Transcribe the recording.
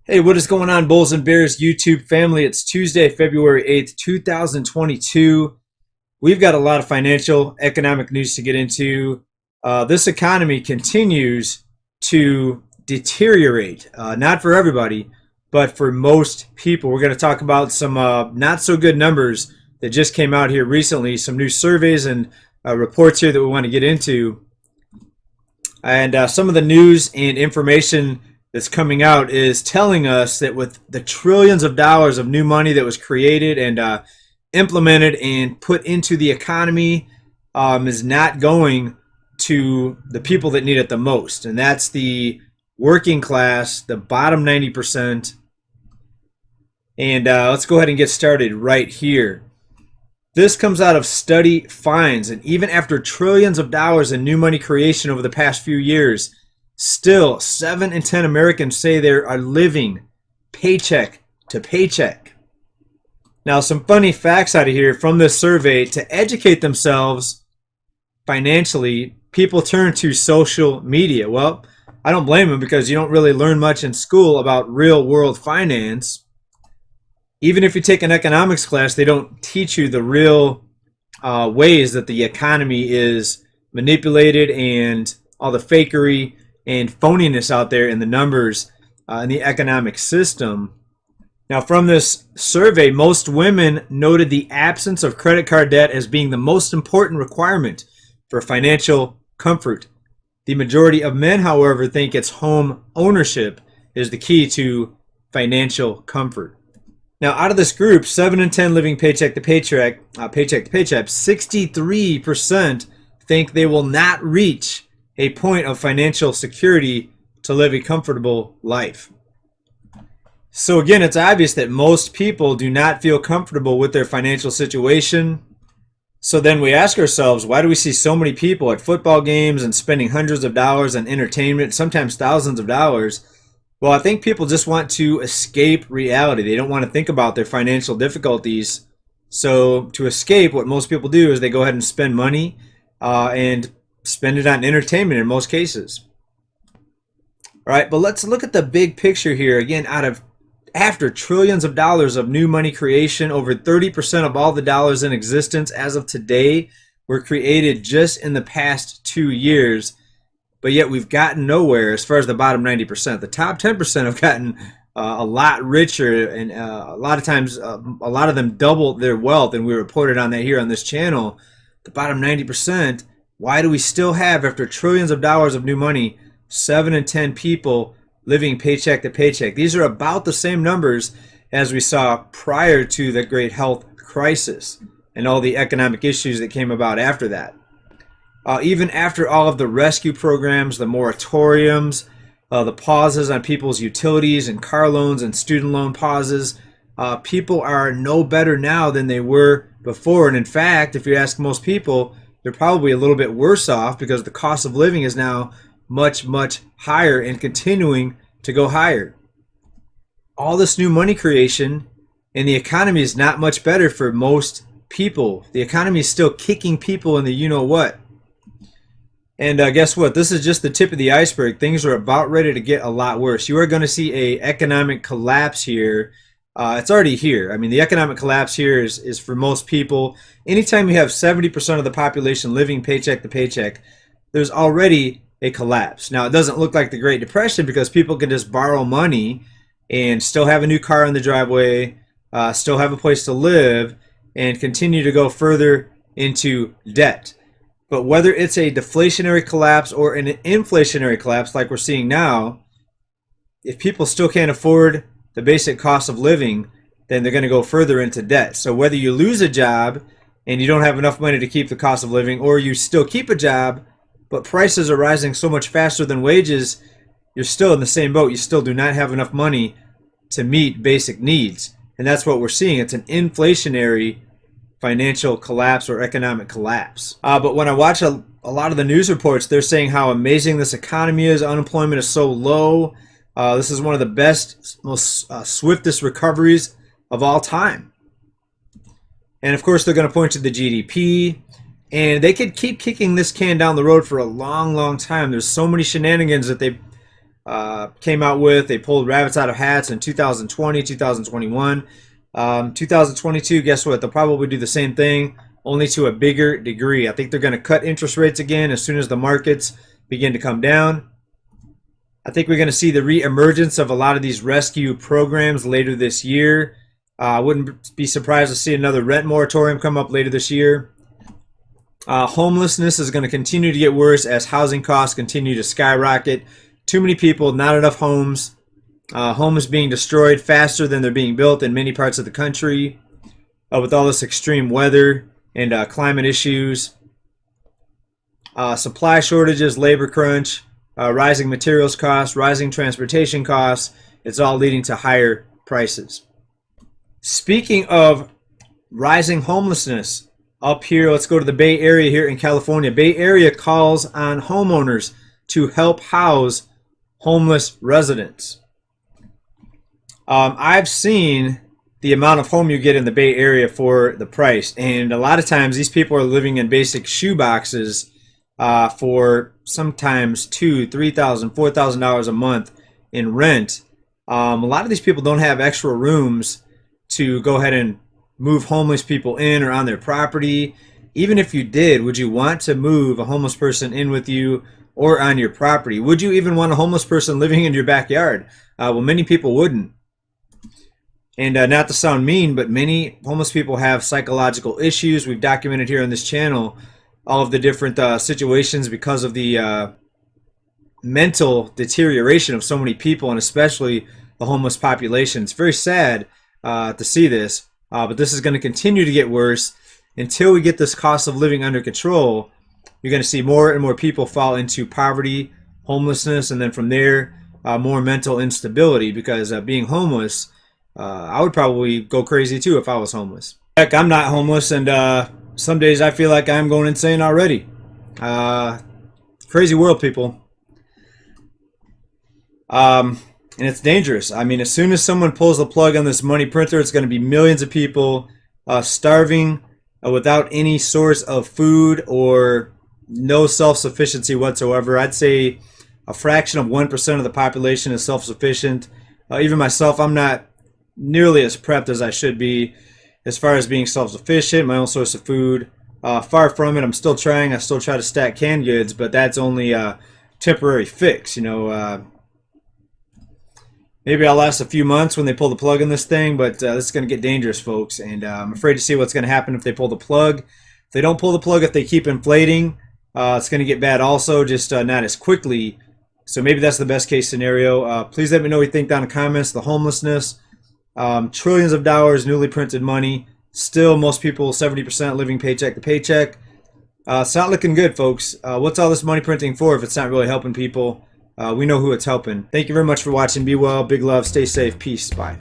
Hey, what is going on, Bulls and Bears YouTube family? It's Tuesday, February 8th, 2022. We've got a lot of financial, economic news to get into. This economy continues to deteriorate, not for everybody, but for most people. We're going to talk about some not so good numbers that just came out here recently, some new surveys and reports here that we want to get into. And some of the news and information that's coming out is telling us that with the trillions of dollars of new money that was created and implemented and put into the economy is not going to the people that need it the most. And that's the working class, the bottom 90%. And let's go ahead and get started right here. This comes out of study finds, and even after trillions of dollars in new money creation over the past few years, still 7 in 10 Americans say they are living paycheck to paycheck. Now, some funny facts out of here from this survey: to educate themselves financially, people turn to social media. Well, I don't blame them, because you don't really learn much in school about real world finance. Even if you take an economics class, they don't teach you the real ways that the economy is manipulated and all the fakery and phoniness out there in the numbers in the economic system. Now, from this survey, most women noted the absence of credit card debt as being the most important requirement for financial comfort. The majority of men, however, think it's home ownership is the key to financial comfort. Now, out of this group, 7 in 10 living paycheck to paycheck, 63% think they will not reach a point of financial security to live a comfortable life. So again, it's obvious that most people do not feel comfortable with their financial situation. So then we ask ourselves, why do we see so many people at football games and spending hundreds of dollars on entertainment, sometimes thousands of dollars? Well, I think people just want to escape reality. They don't want to think about their financial difficulties. So to escape, what most people do is they go ahead and spend money and spend it on entertainment in most cases. All right, but let's look at the big picture here. Again, after trillions of dollars of new money creation, over 30% of all the dollars in existence as of today were created just in the past 2 years. But yet we've gotten nowhere as far as the bottom 90%. The top 10% have gotten a lot richer, and a lot of times a lot of them doubled their wealth, and we reported on that here on this channel. The bottom 90%, why do we still have, after trillions of dollars of new money, 7 in 10 people living paycheck to paycheck? These are about the same numbers as we saw prior to the great health crisis and all the economic issues that came about after that. Even after all of the rescue programs, the moratoriums, the pauses on people's utilities and car loans and student loan pauses, people are no better now than they were before. And in fact, if you ask most people, they're probably a little bit worse off, because the cost of living is now much, much higher and continuing to go higher. All this new money creation, and the economy is not much better for most people. The economy is still kicking people in the you-know-what. And guess what? This is just the tip of the iceberg. Things are about ready to get a lot worse. You are going to see an economic collapse here. It's already here. I mean, the economic collapse here is for most people. Anytime you have 70% of the population living paycheck to paycheck, there's already a collapse. Now, it doesn't look like the Great Depression, because people can just borrow money and still have a new car in the driveway, still have a place to live, and continue to go further into debt. But whether it's a deflationary collapse or an inflationary collapse like we're seeing now, if people still can't afford the basic cost of living, then they're going to go further into debt. So whether you lose a job and you don't have enough money to keep the cost of living, or you still keep a job but prices are rising so much faster than wages, you're still in the same boat. You still do not have enough money to meet basic needs. And that's what we're seeing. It's an inflationary financial collapse or economic collapse. But when I watch a lot of the news reports, they're saying how amazing this economy is. Unemployment is so low. This is one of the best, most swiftest recoveries of all time. And of course, they're going to point to the GDP. And they could keep kicking this can down the road for a long, long time. There's so many shenanigans that they came out with. They pulled rabbits out of hats in 2020, 2021. 2022, guess what? They'll probably do the same thing, only to a bigger degree. I think they're going to cut interest rates again as soon as the markets begin to come down. I think we're going to see the re-emergence of a lot of these rescue programs later this year. I wouldn't be surprised to see another rent moratorium come up later this year. Homelessness is going to continue to get worse as housing costs continue to skyrocket. Too many people, not enough homes. Homes being destroyed faster than they're being built in many parts of the country. With all this extreme weather and climate issues. Supply shortages, labor crunch, rising materials costs, rising transportation costs. It's all leading to higher prices. Speaking of rising homelessness, up here, let's go to the Bay Area here in California. Bay Area calls on homeowners to help house homeless residents. I've seen the amount of home you get in the Bay Area for the price, and a lot of times these people are living in basic shoe boxes for sometimes $2,000, $3,000, $4,000 a month in rent. A lot of these people don't have extra rooms to go ahead and move homeless people in or on their property. Even if you did, would you want to move a homeless person in with you or on your property? Would you even want a homeless person living in your backyard? Well, many people wouldn't. And not to sound mean, but many homeless people have psychological issues. We've documented here on this channel all of the different situations because of the mental deterioration of so many people, and especially the homeless population. It's very sad to see this, but this is going to continue to get worse until we get this cost of living under control. You're going to see more and more people fall into poverty, homelessness, and then from there, more mental instability, because being homeless, I would probably go crazy too if I was homeless. Heck, I'm not homeless, and some days I feel like I'm going insane already. Crazy world, people. And it's dangerous. I mean, as soon as someone pulls the plug on this money printer, it's going to be millions of people starving without any source of food or no self-sufficiency whatsoever. I'd say a fraction of 1% of the population is self-sufficient. Even myself, I'm not nearly as prepped as I should be as far as being self-sufficient, my own source of food. Far from it. I'm still trying. I still try to stack canned goods, but that's only a temporary fix. Maybe I'll last a few months when they pull the plug on this thing, but this is going to get dangerous, folks. And I'm afraid to see what's going to happen if they pull the plug. If they don't pull the plug, if they keep inflating, it's going to get bad also, just not as quickly. So maybe that's the best case scenario. Please let me know what you think down in the comments. The homelessness, trillions of dollars, newly printed money. Still, most people, 70% living paycheck to paycheck. It's not looking good, folks. What's all this money printing for if it's not really helping people? We know who it's helping. Thank you very much for watching. Be well. Big love. Stay safe. Peace. Bye.